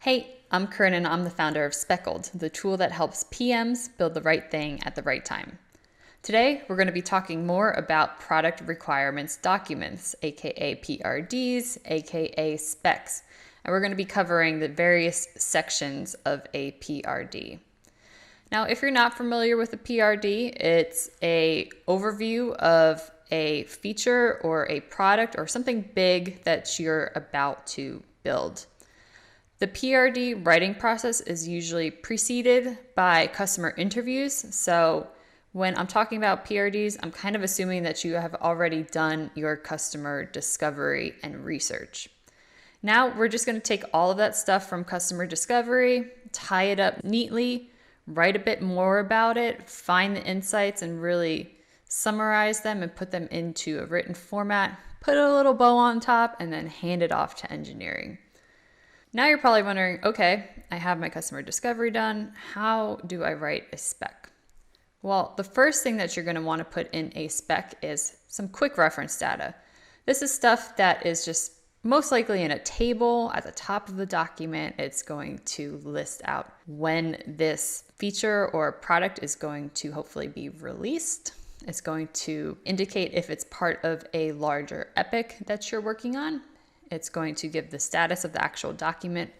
Hey, I'm Corinne and I'm the founder of Speckled, the tool that helps PMs build the right thing at the right time. Today, we're going to be talking more about product requirements documents, aka PRDs, aka specs, and we're going to be covering the various sections of a PRD. Now, if you're not familiar with a PRD, it's an overview of a feature or a product or something big that you're about to build. The PRD writing process is usually preceded by customer interviews. So when I'm talking about PRDs, I'm kind of assuming that you have already done your customer discovery and research. Now we're just going to take all of that stuff from customer discovery, tie it up neatly, write a bit more about it, find the insights and really summarize them and put them into a written format, put a little bow on top, and then hand it off to engineering. Now you're probably wondering, okay, I have my customer discovery done. How do I write a spec? Well, the first thing that you're going to want to put in a spec is some quick reference data. This is stuff that is just most likely in a table at the top of the document. It's going to list out when this feature or product is going to hopefully be released. It's going to indicate if it's part of a larger epic that you're working on. It's going to give the status of the actual document.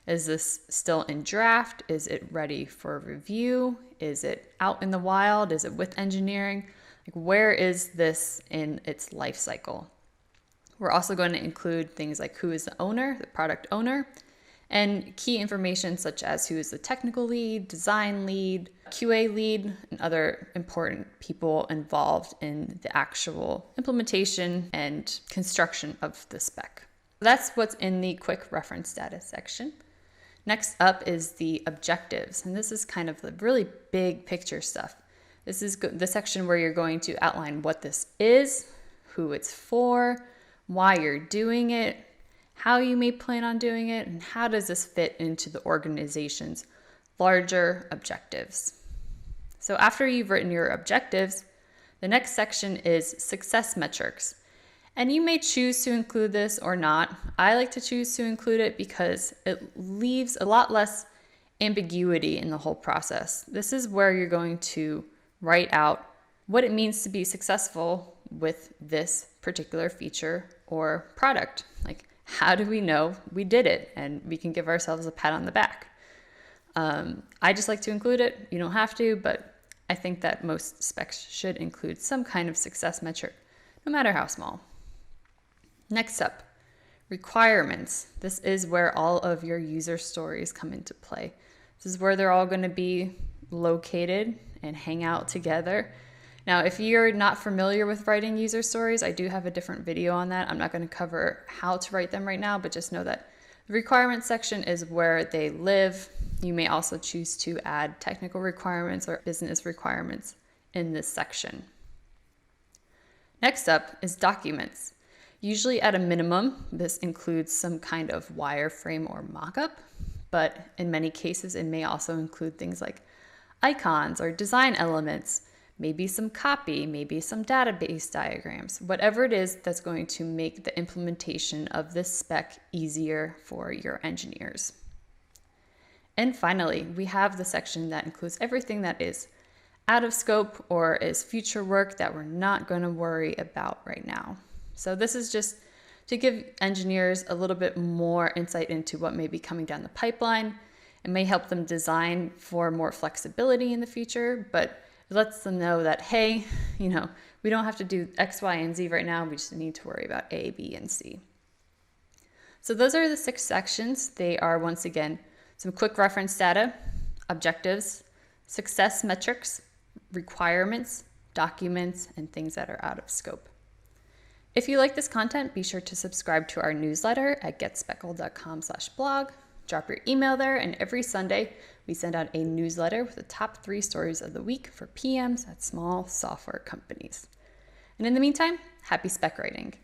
Is this still in draft? Is it ready for review? Is it out in the wild? Is it with engineering? Where is this in its life cycle? We're also going to include things like who is the owner, the product owner, and key information such as who is the technical lead, design lead, QA lead, and other important people involved in the actual implementation and construction of the spec. That's what's in the quick reference data section. Next up is the objectives, and this is kind of the really big picture stuff. This is the section where you're going to outline what this is, who it's for, why you're doing it, how you may plan on doing it, and how does this fit into the organization's larger objectives. So after you've written your objectives, the next section is success metrics. And you may choose to include this or not. I like to choose to include it because it leaves a lot less ambiguity in the whole process. This is where you're going to write out what it means to be successful with this particular feature or product. Like, how do we know we did it? And we can give ourselves a pat on the back. I just like to include it. You don't have to, but I think that most specs should include some kind of success metric, no matter how small. Next up, requirements. This is where all of your user stories come into play. This is where they're all going to be located and hang out together. Now, if you're not familiar with writing user stories, I do have a different video on that. I'm not going to cover how to write them right now, but just know that the requirements section is where they live. You may also choose to add technical requirements or business requirements in this section. Next up is documents. Usually at a minimum, this includes some kind of wireframe or mockup, but in many cases, it may also include things like icons or design elements, maybe some copy, maybe some database diagrams, whatever it is that's going to make the implementation of this spec easier for your engineers. And finally, we have the section that includes everything that is out of scope or is future work that we're not going to worry about right now. So this is just to give engineers a little bit more insight into what may be coming down the pipeline. It may help them design for more flexibility in the future, but it lets them know that, hey, we don't have to do X, Y, and Z right now. We just need to worry about A, B, and C. So those are the 6 sections. They are, once again, some quick reference data, objectives, success metrics, requirements, documents, and things that are out of scope. If you like this content, be sure to subscribe to our newsletter at getspeckled.com/blog. Drop your email there, and every Sunday we send out a newsletter with the top 3 stories of the week for PMs at small software companies. And in the meantime, happy spec writing.